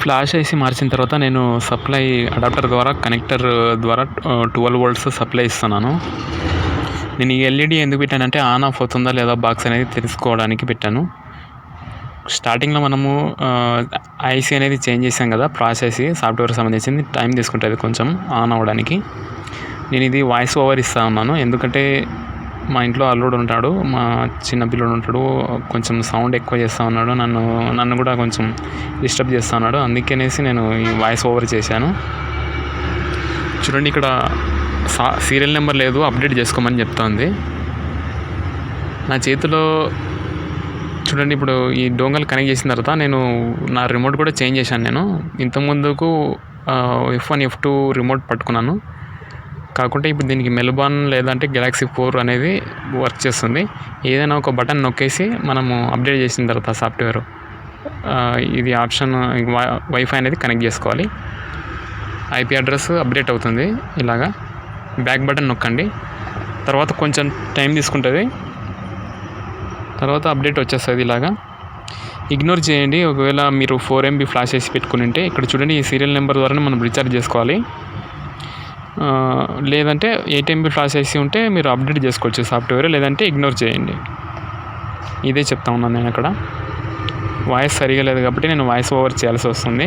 Flash IC మార్చిన తర్వాత నేను సప్లై అడాప్టర్ ద్వారా కనెక్టర్ ద్వారా 12 వోల్ట్స్ సప్లై ఇస్తున్నాను. నేను ఈ ఎల్ఈడి ఎందుకు పెట్టానంటే ఆన్ ఆఫ్ అవుతుందా లేదా బాక్స్ అనేది తెలుసుకోవడానికి పెట్టాను. స్టార్టింగ్లో మనము ఐసీ అనేది చేంజ్ చేసాం కదా, ప్రాసెస్ సాఫ్ట్వేర్ సంబంధించింది టైం తీసుకుంటుంది కొంచెం ఆన్ అవ్వడానికి. నేను ఇది వాయిస్ ఓవర్ ఇస్తూ ఉన్నాను, ఎందుకంటే మా ఇంట్లో అల్లుడు ఉంటాడు, మా చిన్న పిల్లడు ఉంటాడు, కొంచెం సౌండ్ ఎక్కువ చేస్తూ ఉన్నాడు, నన్ను కూడా కొంచెం డిస్టర్బ్ చేస్తూ ఉన్నాడు. అందుకనేసి నేను ఈ వాయిస్ ఓవర్ చేశాను. చూడండి, ఇక్కడ సీరియల్ నెంబర్ లేదు, అప్డేట్ చేసుకోమని చెప్తోంది. నా చేతిలో చూడండి, ఇప్పుడు ఈ డోంగల్ కనెక్ట్ చేసిన తర్వాత నేను నా రిమోట్ కూడా చేంజ్ చేశాను. నేను ఇంతకుముందుకు F1 F2 రిమోట్ పట్టుకున్నాను, కాకుంటే ఇప్పుడు దీనికి మెల్బాన్ లేదంటే గెలాక్సీ 4 అనేది వర్క్ చేస్తుంది. ఏదైనా ఒక బటన్ నొక్కేసి మనము అప్డేట్ చేసిన తర్వాత సాఫ్ట్వేర్ ఇది ఆప్షన్ వైఫై అనేది కనెక్ట్ చేసుకోవాలి. ఐపీ అడ్రస్ అప్డేట్ అవుతుంది. ఇలాగా బ్యాక్ బటన్ నొక్కండి, తర్వాత కొంచెం టైం తీసుకుంటుంది, తర్వాత అప్డేట్ వచ్చేస్తుంది. ఇలాగా ఇగ్నోర్ చేయండి. ఒకవేళ మీరు 4 MB ఫ్లాష్ వేసి పెట్టుకుని ఉంటే ఇక్కడ చూడండి, ఈ సీరియల్ నెంబర్ ద్వారానే మనం రీఛార్జ్ చేసుకోవాలి. లేదంటే 8 MB ఫ్లాష్ వేసి ఉంటే మీరు అప్డేట్ చేసుకోవచ్చు సాఫ్ట్వేర్, లేదంటే ఇగ్నోర్ చేయండి. ఇదే చెప్తా ఉన్నాను నేను. అక్కడ వాయిస్ సరిగా లేదు కాబట్టి నేను వాయిస్ ఓవర్ చేయాల్సి వస్తుంది.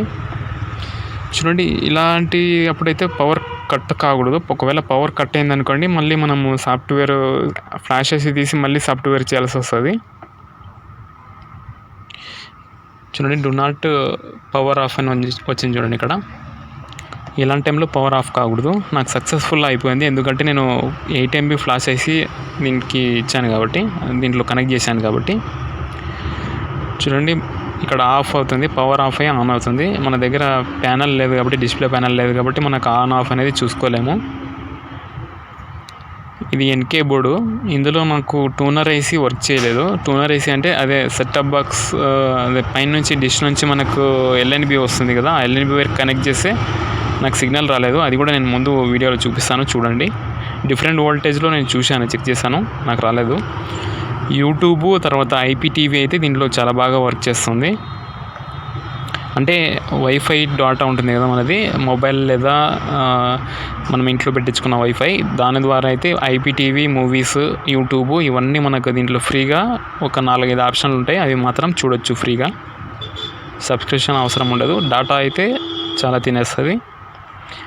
చూడండి, ఇలాంటి అప్పుడైతే పవర్ కట్ కాకూడదు. ఒకవేళ పవర్ కట్ అయిందనుకోండి, మళ్ళీ మనము సాఫ్ట్వేర్ ఫ్లాష్ వేసి తీసి మళ్ళీ సాఫ్ట్వేర్ చేయాల్సి వస్తుంది. చూడండి, డు నాట్ పవర్ ఆఫ్ అని వచ్చింది చూడండి. ఇక్కడ ఇలాంటి టైంలో పవర్ ఆఫ్ కాకూడదు. నాకు సక్సెస్ఫుల్ అయిపోయింది, ఎందుకంటే నేను 8 MB ఫ్లాష్ వేసి దీనికి ఇచ్చాను కాబట్టి, దీంట్లో కనెక్ట్ చేశాను కాబట్టి. చూడండి, ఇక్కడ ఆఫ్ అవుతుంది, పవర్ ఆఫ్ అయ్యి ఆన్ అవుతుంది. మన దగ్గర ప్యానల్ లేదు కాబట్టి, డిస్ప్లే ప్యానల్ లేదు కాబట్టి మనకు ఆన్ ఆఫ్ అనేది చూసుకోలేము. ఇది ఎన్కే బోర్డు, ఇందులో నాకు టూనర్ ఐసి వర్క్ చేయలేదు. టూనర్ ఐసి అంటే అదే సెటప్ బాక్స్, అదే పైన నుంచి డిష్ నుంచి మనకు ఎల్ఎన్బి వస్తుంది కదా, ఆ ఎల్ఎన్బి వైర్ కనెక్ట్ చేస్తే నాకు సిగ్నల్ రాలేదు. అది కూడా నేను ముందు వీడియోలో చూపిస్తాను, చూడండి. డిఫరెంట్ వోల్టేజ్లో నేను చూశాను, చెక్ చేశాను, నాకు రాలేదు. యూట్యూబ్ తర్వాత ఐపీటీవీ అయితే దీంట్లో చాలా బాగా వర్క్ చేస్తుంది. అంటే వైఫై డాటా ఉంటుంది కదా మనది, మొబైల్ లేదా మనం ఇంట్లో పెట్టించుకున్న వైఫై, దాని ద్వారా అయితే ఐపీటీవీ, మూవీస్, యూట్యూబ్ ఇవన్నీ మనకు దీంట్లో ఫ్రీగా ఒక 4-5 ఆప్షన్లు ఉంటాయి, అవి మాత్రం చూడొచ్చు ఫ్రీగా. సబ్స్క్రిప్షన్ అవసరం ఉండదు. డాటా అయితే చాలా తినేస్తుంది.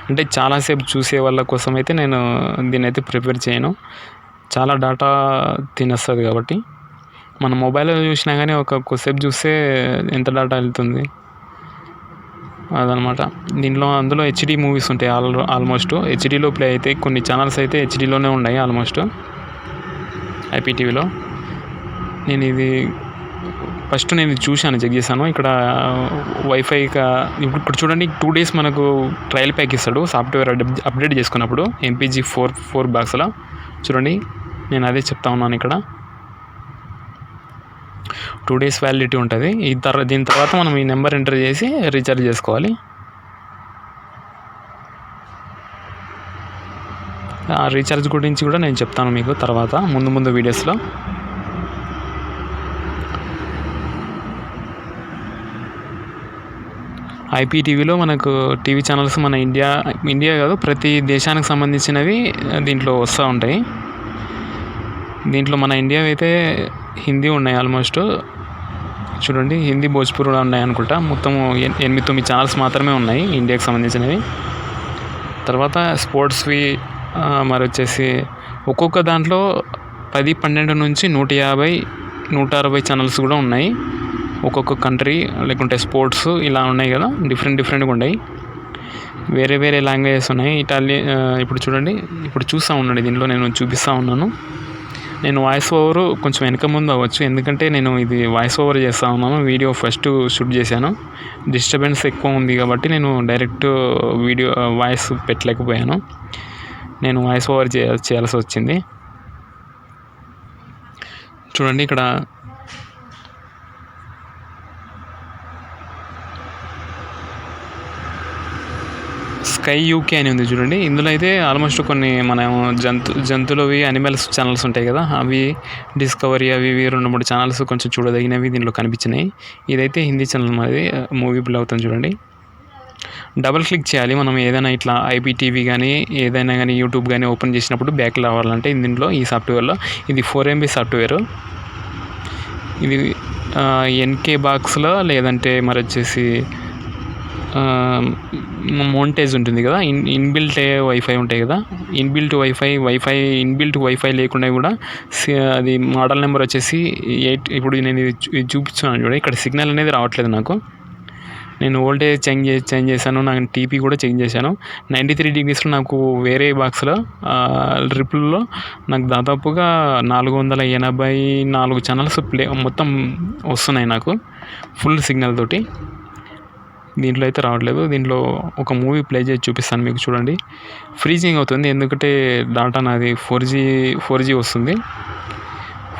అంటే చాలాసేపు చూసే వాళ్ళ కోసం అయితే నేను దీన్ని అయితే ప్రిఫర్ చేయను, చాలా డాటా తినేస్తుంది కాబట్టి. మన మొబైల్లో చూసినా కానీ కొద్దిసేపు చూస్తే ఎంత డాటా వెళ్తుంది అదనమాట. అందులో హెచ్డి మూవీస్ ఉంటాయి, ఆల్మోస్ట్ హెచ్డీలో ప్లే అయితే, కొన్ని ఛానల్స్ అయితే హెచ్డీలోనే ఉన్నాయి ఆల్మోస్ట్ ఐపీటీవీలో. నేను ఇది ఫస్ట్ నేను చూశాను, చెక్ చేశాను. ఇక్కడ వైఫై ఇప్పుడు చూడండి, 2 days మనకు ట్రయల్ ప్యాక్ ఇస్తాడు సాఫ్ట్వేర్ అప్డేట్ చేసుకున్నప్పుడు, ఎంపీజీ 4 బాక్స్లో. చూడండి, నేను అదే చెప్తా ఉన్నాను. ఇక్కడ 2 days వ్యాలిడిటీ ఉంటుంది. దీని తర్వాత మనం ఈ నెంబర్ ఎంటర్ చేసి రీఛార్జ్ చేసుకోవాలి. ఆ రీఛార్జ్ గురించి కూడా నేను చెప్తాను మీకు తర్వాత ముందు వీడియోస్లో. ఐపీటీవీలో మనకు టీవీ ఛానల్స్ మన ఇండియా కాదు, ప్రతి దేశానికి సంబంధించినవి దీంట్లో వస్తూ ఉంటాయి. దీంట్లో మన ఇండియా అయితే హిందీ ఉన్నాయి ఆల్మోస్ట్. చూడండి, హిందీ, భోజ్పూర్ కూడా ఉన్నాయి అనుకుంటా. మొత్తం 8-9 ఛానల్స్ మాత్రమే ఉన్నాయి ఇండియాకి సంబంధించినవి. తర్వాత స్పోర్ట్స్వి మరి వచ్చేసి ఒక్కొక్క దాంట్లో 10-12 నుంచి 150-160 ఛానల్స్ కూడా ఉన్నాయి. ఒక్కొక్క కంట్రీ లేకుంటే స్పోర్ట్స్ ఇలా ఉన్నాయి కదా, డిఫరెంట్గా ఉన్నాయి. వేరే లాంగ్వేజెస్ ఉన్నాయి. ఇప్పుడు చూడండి, ఇప్పుడు చూస్తూ ఉండండి, దీంట్లో నేను చూపిస్తూ ఉన్నాను. నేను వాయిస్ ఓవర్ కొంచెం వెనక ముందు అవ్వచ్చు, ఎందుకంటే నేను ఇది వాయిస్ ఓవర్ చేస్తూ ఉన్నాను. వీడియో ఫస్ట్ షూట్ చేశాను, డిస్టర్బెన్స్ ఎక్కువ ఉంది కాబట్టి నేను డైరెక్ట్ వీడియో వాయిస్ పెట్టలేకపోయాను. నేను వాయిస్ ఓవర్ చేయాల్సి వచ్చింది. చూడండి, ఇక్కడ స్కై యూకే అని ఉంది చూడండి. ఇందులో అయితే ఆల్మోస్ట్ కొన్ని మన జంతువులవి అనిమల్స్ ఛానల్స్ ఉంటాయి కదా, అవి డిస్కవరీ అవి 2-3 ఛానల్స్ కొంచెం చూడదగినవి దీంట్లో కనిపించినాయి. ఇదైతే హిందీ ఛానల్, మాది మూవీ ప్లే అవుతుంది చూడండి. డబల్ క్లిక్ చేయాలి మనం ఏదైనా ఇట్లా ఐపీటీవీ కానీ ఏదైనా కానీ యూట్యూబ్ కానీ ఓపెన్ చేసినప్పుడు బ్యాక్ రావాలంటే దీంట్లో ఈ సాఫ్ట్వేర్లో ఇది 4 MB సాఫ్ట్వేర్. ఇది ఎన్కే బాక్స్లో లేదంటే మరి వచ్చేసి మోంటేజ్ ఉంటుంది కదా, ఇన్బిల్ట్ వైఫై ఉంటాయి కదా, ఇన్బిల్ట్ వైఫై లేకుండా కూడా అది మోడల్ నెంబర్ వచ్చేసి 8. ఇప్పుడు నేను ఇది చూపిస్తున్నాను చూడండి, ఇక్కడ సిగ్నల్ అనేది రావట్లేదు నాకు. నేను వోల్టేజ్ చేంజ్ చేశాను, నాకు టీపీ కూడా చేంజ్ చేశాను. 93 degreesలో నాకు వేరే బాక్స్లో రిపుల్లో నాకు దాదాపుగా 484 ఛానల్స్ మొత్తం వస్తున్నాయి నాకు ఫుల్ సిగ్నల్ తోటి. దీంట్లో అయితే రావట్లేదు. దీంట్లో ఒక మూవీ ప్లే చేసి చూపిస్తాను మీకు, చూడండి. ఫ్రీజింగ్ అవుతుంది ఎందుకంటే డాటా నాది 4G వస్తుంది.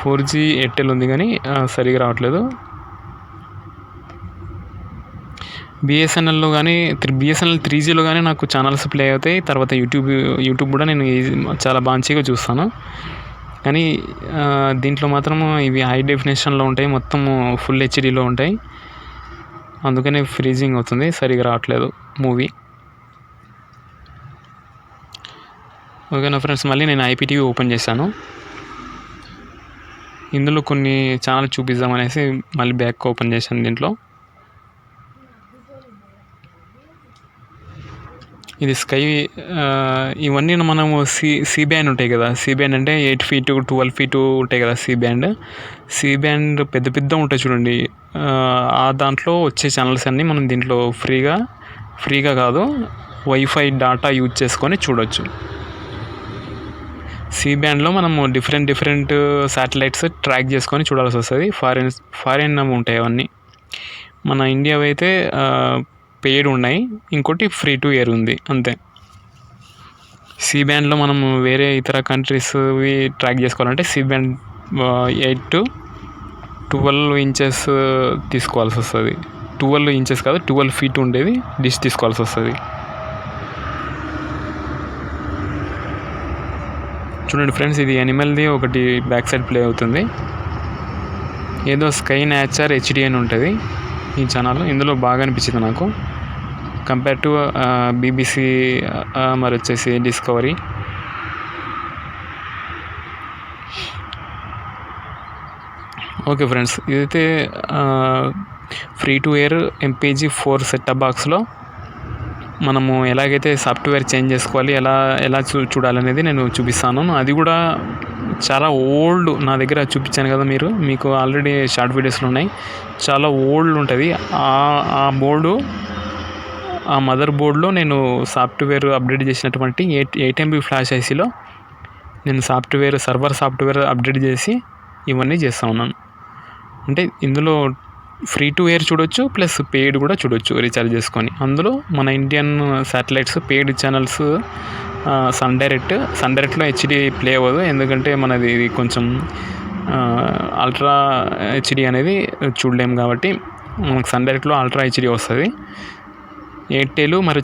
4G ఎయిర్టెల్ ఉంది కానీ సరిగా రావట్లేదు. బిఎస్ఎన్ఎల్లో కానీ బిఎస్ఎన్ఎల్ 3Gలో కానీ నాకు ఛానల్స్ ప్లే అవుతాయి. తర్వాత యూట్యూబ్ కూడా నేను చాలా మంచిగా చూస్తాను. కానీ దీంట్లో మాత్రం ఇవి హై డెఫినేషన్లో ఉంటాయి, మొత్తం ఫుల్ హెచ్డీలో ఉంటాయి. అందుకనే ఫ్రీజింగ్ అవుతుంది, సరిగా రావట్లేదు మూవీ. ఓకేనా ఫ్రెండ్స్, మళ్ళీ నేను ఐపీటీవీ ఓపెన్ చేశాను. ఇందులో కొన్ని ఛానల్ చూపిద్దామనేసి మళ్ళీ బ్యాక్ ఓపెన్ చేశాను. దీంట్లో ఇది స్కై, ఇవన్నీ మనము సి బ్యాండ్ ఉంటాయి కదా, సి బ్యాండ్ అంటే 8 feet 12 feet ఉంటాయి కదా సి బ్యాండ్ పెద్ద ఉంటాయి చూడండి. ఆ దాంట్లో వచ్చే ఛానల్స్ అన్నీ మనం దీంట్లో ఫ్రీగా కాదు, వైఫై డాటా యూజ్ చేసుకొని చూడొచ్చు. సి బ్యాండ్లో మనము డిఫరెంట్ శాటిలైట్స్ ట్రాక్ చేసుకొని చూడాల్సి వస్తుంది. ఫారిన్ ఉంటాయి అవన్నీ. మన ఇండియా అయితే పెయిడ్ ఉన్నాయి, ఇంకోటి ఫ్రీ టు ఎయిర్ ఉంది అంతే. సి బ్యాండ్లో మనము వేరే ఇతర కంట్రీస్వి ట్రాక్ చేసుకోవాలంటే సి బ్యాండ్ 8 to 12 inches తీసుకోవాల్సి వస్తుంది. 12 inches కాదు, 12 feet ఉండేది డిష్ తీసుకోవాల్సి వస్తుంది. చూడండి ఫ్రెండ్స్, ఇది యానిమల్ది ఒకటి బ్యాక్ సైడ్ ప్లే అవుతుంది. ఏదో స్కై నేచర్ హెచ్డి అని ఉంటుంది ఈ ఛానల్. ఇందులో బాగా అనిపించింది నాకు కంపేర్ టు బీబీసీ మరి వచ్చేసి డిస్కవరీ. ఓకే ఫ్రెండ్స్, ఇదైతే free to air MPG-4 setup బాక్స్లో మనము ఎలాగైతే సాఫ్ట్వేర్ చేంజ్ చేసుకోవాలి, ఎలా చూడాలనేది నేను చూపిస్తాను. అది కూడా చాలా ఓల్డ్, నా దగ్గర చూపించాను కదా మీకు ఆల్రెడీ షార్ట్ వీడియోస్లో ఉన్నాయి. చాలా ఓల్డ్ ఉంటుంది ఆ మదర్ బోర్డ్లో నేను సాఫ్ట్వేర్ అప్డేట్ చేసినటువంటి 8 MB ఫ్లాష్ ఐసీలో నేను సర్వర్ సాఫ్ట్వేర్ అప్డేట్ చేసి ఇవన్నీ చేస్తూ ఉన్నాను. అంటే ఇందులో ఫ్రీ టు ఎయిర్ చూడొచ్చు, ప్లస్ పెయిడ్ కూడా చూడొచ్చు రీఛార్జ్ చేసుకొని. అందులో మన Indian satellites paid channels Sun డైరెక్ట్లో హెచ్డి ప్లే అవ్వదు, ఎందుకంటే మనది ఇది కొంచెం అల్ట్రా హెచ్డి అనేది చూడలేము కాబట్టి మనకు సన్ డైరెక్ట్లో అల్ట్రా హెచ్డి వస్తుంది. ఎయిర్టెల్ మరి